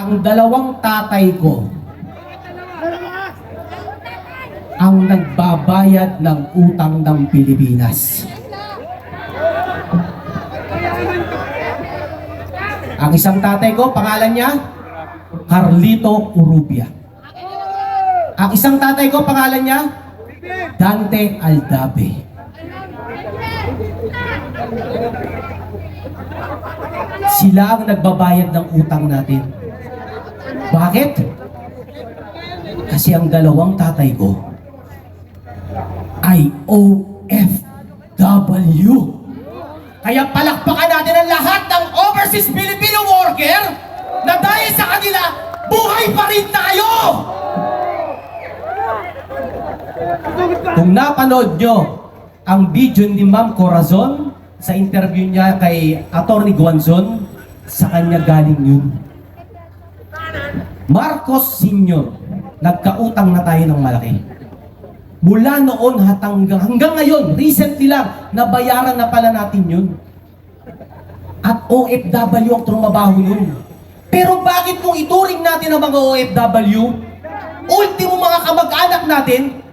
ang dalawang tatay ko ang nagbabayad ng utang ng Pilipinas. Ang isang tatay ko, pangalan niya, Carlito Urubia. Ang isang tatay ko, pangalan niya, Dante Aldabe. Sila ang nagbabayad ng utang natin. Bakit? Kasi ang dalawang tatay ko ay OFW. Kaya palakpakan natin ang lahat ng overseas Filipino worker na dahil sa kanila, buhay pa rin tayo! Kung napanood nyo ang video ni Ma'am Corazon sa interview niya kay Atty. Guanzon, sa kanya galing yun. Marcos Sr., nagkautang na tayo ng malaki. Mula noon hanggang ngayon, recently lang, nabayaran na pala natin yun. At OFW ang trumabaho yun. Pero bakit kung ituring natin ang mga OFW, ultimo mga kamag-anak natin,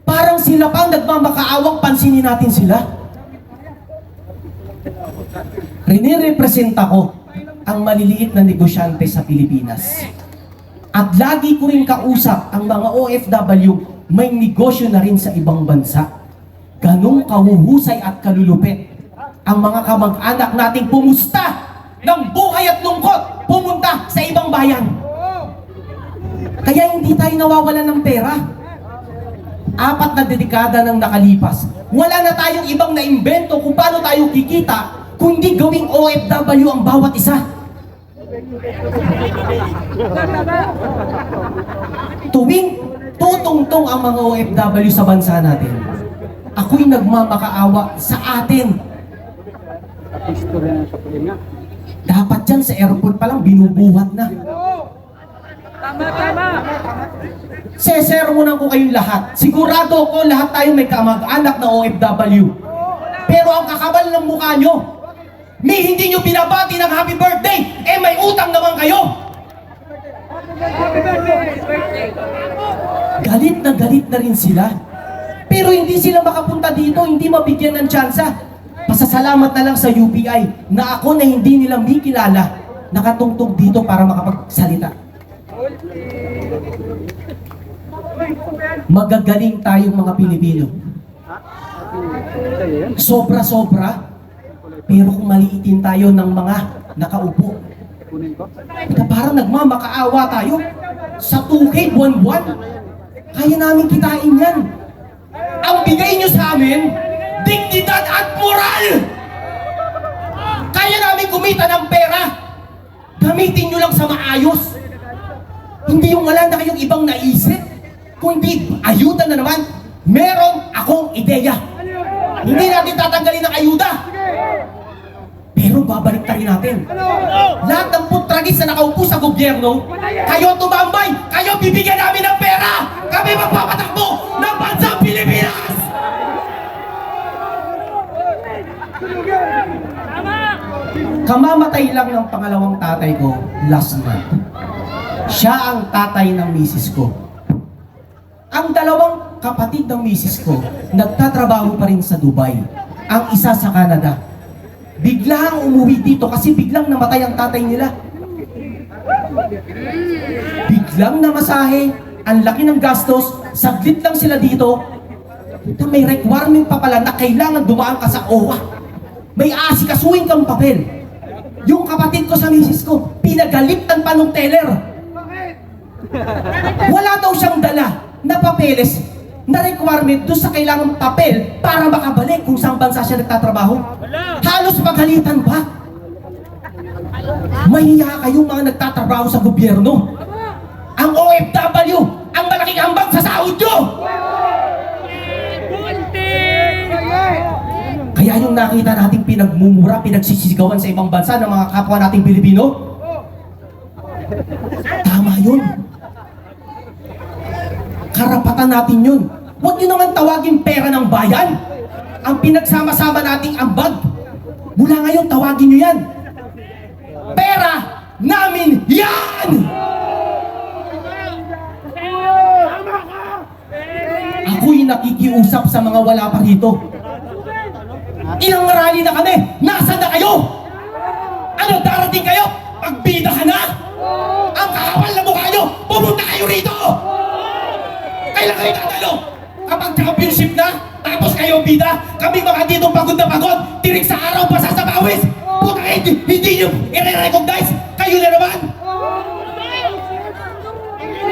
parang sila pang nagmamakaawang pansinin natin sila. Rinirepresenta ko ang maliliit na negosyante sa Pilipinas. At lagi ko rin kausap ang mga OFW, may negosyo na rin sa ibang bansa. Ganong kahuhusay at kalulupit ang mga kamag-anak nating pumusta ng buhay at lungkot, pumunta sa ibang bayan. Kaya hindi tayo nawawalan ng pera. 4 na dekada nang nakalipas, wala na tayong ibang naimbento kung paano tayo kikita kung hindi gawing OFW ang bawat isa. Tuwing tutungtong ang mga OFW sa bansa natin, ako'y nagmamakaawa sa atin. Dapat dyan sa airport pa lang binubuhat na. Tama! Sesermonan ko kayong lahat. Sigurado ko lahat tayo may kamag-anak na OFW. Pero ang kakabal ng mukha nyo, hindi nyo binabati ng happy birthday, may utang naman kayo. Galit na rin sila. Pero hindi sila makapunta dito, hindi mabigyan ng tsansa. Pasasalamat na lang sa UPI na ako na hindi nila may kilala nakatungtong dito para makapagsalita. Magagaling tayong mga Pilipino. Sobra-sobra. Pero kung maliitin tayo ng mga nakaupo, parang nagmamakaawa tayo. Sa 2K buwan-buwan, kaya namin kitain yan. Ang bigay nyo sa amin, dignidad at moral! Kaya namin kumita ng pera. Gamitin nyo lang sa maayos. Hindi yung wala na kayong ibang naisip. Kung hindi, ayuda na naman. Meron akong ideya. Hindi natin tatanggalin ang ayuda. Pero babalik tayo natin. Lahat ng putragis na nakaupo sa gobyerno, kayo tumambay, kayo bibigyan namin ng pera. Kami magpapatakbo ng bansang Pilipinas! Kamamatay lang ng pangalawang tatay ko last month. Siya ang tatay ng misis ko. Ang dalawang kapatid ng misis ko, nagtatrabaho pa rin sa Dubai. Ang isa sa Canada. Biglang umuwi dito kasi biglang namatay ang tatay nila. Biglang namasahe, ang laki ng gastos, saglit lang sila dito. May requirement pa pala na kailangan dumaan ka sa OWA. May asikasuhin kang papel. Yung kapatid ko sa misis ko, pinagalitan pa nung teller. Wala daw siyang dala na papeles na requirement doon sa kailangang papel para makabalik kung saan bansa siya nagtatrabaho. Halos paghalitan pa. Mahiya kayong mga nagtatrabaho sa gobyerno. Ang OFW, ang malaking ambag sa sahod nyo! Kaya yung nakita nating pinagmumura, pinagsisisigawan sa ibang bansa ng mga kapwa nating Pilipino, tama yun. Karapatan natin yun. Huwag nyo naman tawagin pera ng bayan. Ang pinagsama-sama nating ambag. Mula ngayon, tawagin nyo yan. Pera namin yan! Ako'y nakikiusap sa mga wala pa rito. Ilang rally na kami, nasaan na kayo? Ano, darating kayo? Pagbida ka na? Ang kakapal na mukha nyo, pumunta kayo rito! Kailan kayo tatalo? Kapag championship na, tapos kayo bida, kami mga dito pagod na pagod, tirik sa araw, basa sa pawis! Puta, hindi nyo i-recognize! Kayo na naman!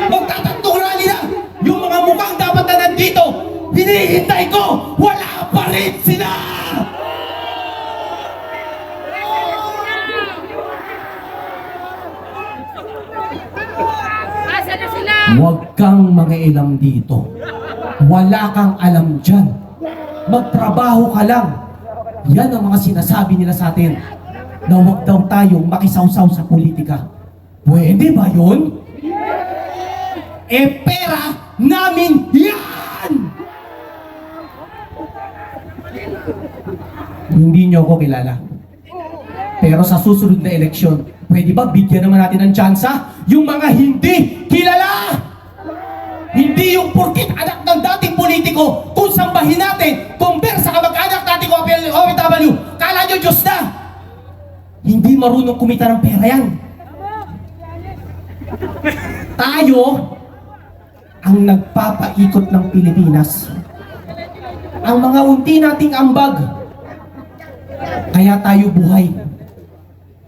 Magtatatlong rally na! Yung mga mukhang dapat na nandito, hinihintay ko, wala pa rin sila! Asa na sila? Huwag kang mangialam dito. Wala kang alam dyan. Magtrabaho ka lang. Yan ang mga sinasabi nila sa atin. Na huwag daw tayong makisawsaw sa politika. Pwede ba yun? Pera namin yan! Hindi niyo ako kilala. Pero sa susunod na eleksyon, pwede ba bigyan naman natin ng tsansa yung mga hindi kilala? Hindi yung porkit anak ng dating politiko, kung sambahin natin, compare sa kamag-anak nating OFW, kala nyo Diyos na! Hindi marunong kumita ng pera yan. Tayo ang nagpapaikot ng Pilipinas. Ang mga unti nating ambag, kaya tayo buhay.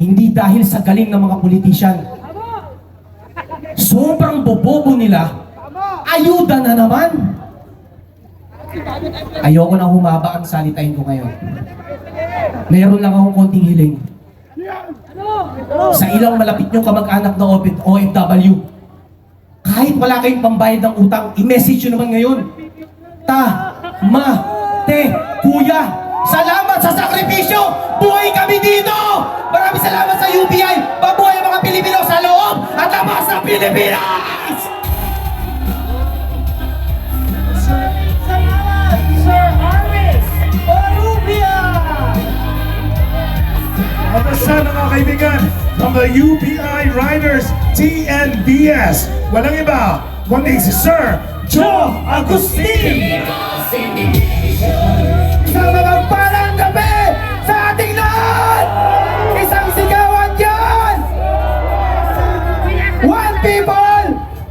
Hindi dahil sa galing ng mga politisyan. Sobrang bobobo nila, ayuda na naman. Ayoko na humaba ang salitain ko ngayon. Meron lang akong konting hiling. Sa ilang malapit niyong kamag-anak na OFW, kahit wala kayong pambayad ng utang, i-message nyo naman ngayon. Kuya, salamat sa sakripisyo! Buhay kami dito! Maraming salamat sa UBI! Mabuhay ang mga Pilipino sa loob at labas ng Pilipinas! Salamat, Sir Arvis Orubia! At sa mga kaibigan ng the UBI Riders TNBS, walang iba, kundi si Sir Joe Agustin! Isang mapagpalang gabi sa ating lahat! Isang sigawan yan! One people,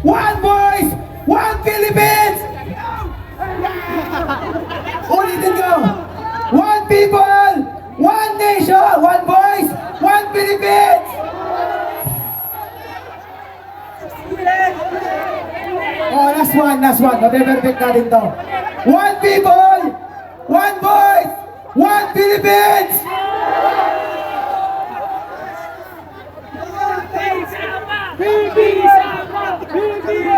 one voice, one Philippines! Ulitin ko! One people, one nation, one voice, one Philippines! Oh, last one. Mabe-perfect natin to. One people, one voice, one Philippines!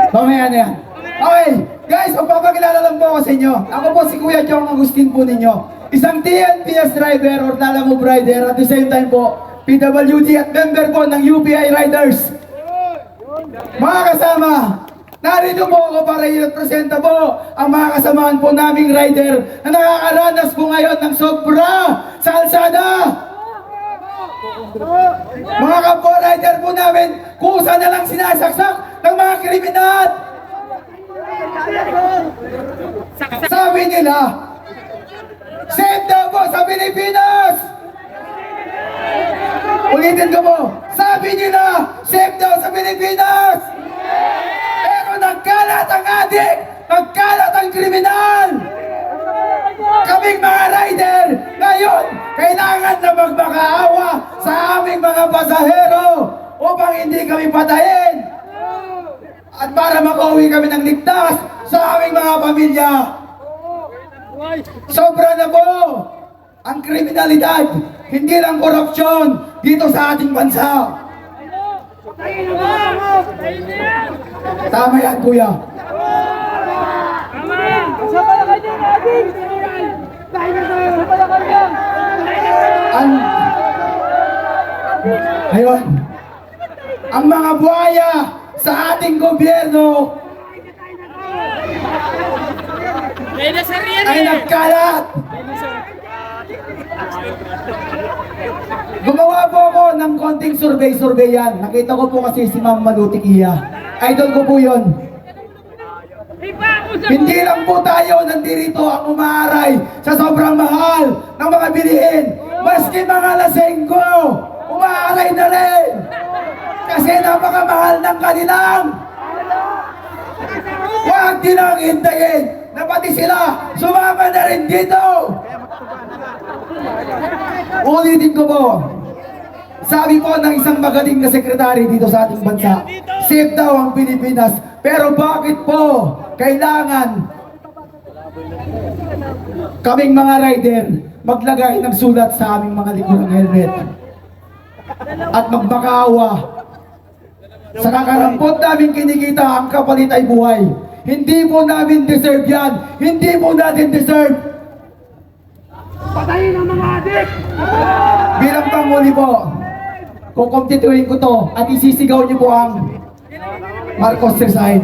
Mamaya na yan. Okay, guys, magpapakilala lang po ako sa inyo. Ako po si Kuya Jong Agustin po ninyo. Isang TNPS driver or Tala Move rider at the same time po, PWD at member po ng UPI Riders. Mga kasama, narito po ako para i-representa po ang mga kasamaan po naming rider na nakakaranas po ngayon ng sobra sa alsada. Mga kapwa-rider po namin, kusa na lang sinasaksak ng mga kriminal. Sabi nila, safe daw po sa Pilipinas! Ulitin ko po, sabi nila, safe daw sa Pilipinas! Pero nagkalat ang adik, nagkalat ang kriminal! Kaming mga rider, ngayon, kailangan na magmakaawa sa aming mga pasahero upang hindi kami patayin at para makauwi kami ng ligtas sa aming mga pamilya. Sobra na po ang kriminalidad, hindi lang korupsyon dito sa ating bansa. Tama yan, kuya. Ayun, ang mga buhaya sa ating gobyerno ay nagkalat. Gumawa po ako ng konting survey yan. Nakita ko po kasi si Ma'am Malutik Iya. Idol ko po yun. Hindi lang po tayo nandito ang umaaray sa sobrang mahal ng mga bilihin. Maski mga lasenggo, umaaray na rin. Kasi napakamahal ng kanilang. Huwag nilang hintayin na pati sila sumama na rin dito. Ulitin ko po. Sabi po ng isang magaling na sekretary dito sa ating bansa, safe daw ang Pilipinas. Pero bakit po kailangan kaming mga rider maglagay ng sulat sa aming mga likurang helmet at magmakaawa? Sa kakarampot namin kinikita, ang kapalit ay buhay. Hindi po namin deserve yan. Hindi po natin deserve. Patayin ang mga adik! Bilang panghuli po, kukumpletuhin ko to at isisigaw niyo po ang Marcos Resign.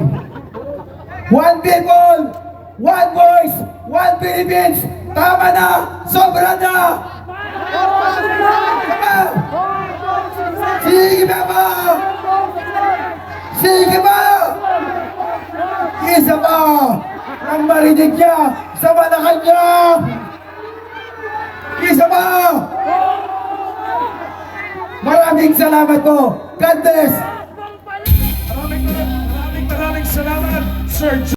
One people, one voice, one Philippines. Tama na! Sobra na! Sige ba? Sige ba? Isa pa ang marinig niya sa Malacanang! Isa pa! Maraming salamat po! God bless! Maraming salamat, Sir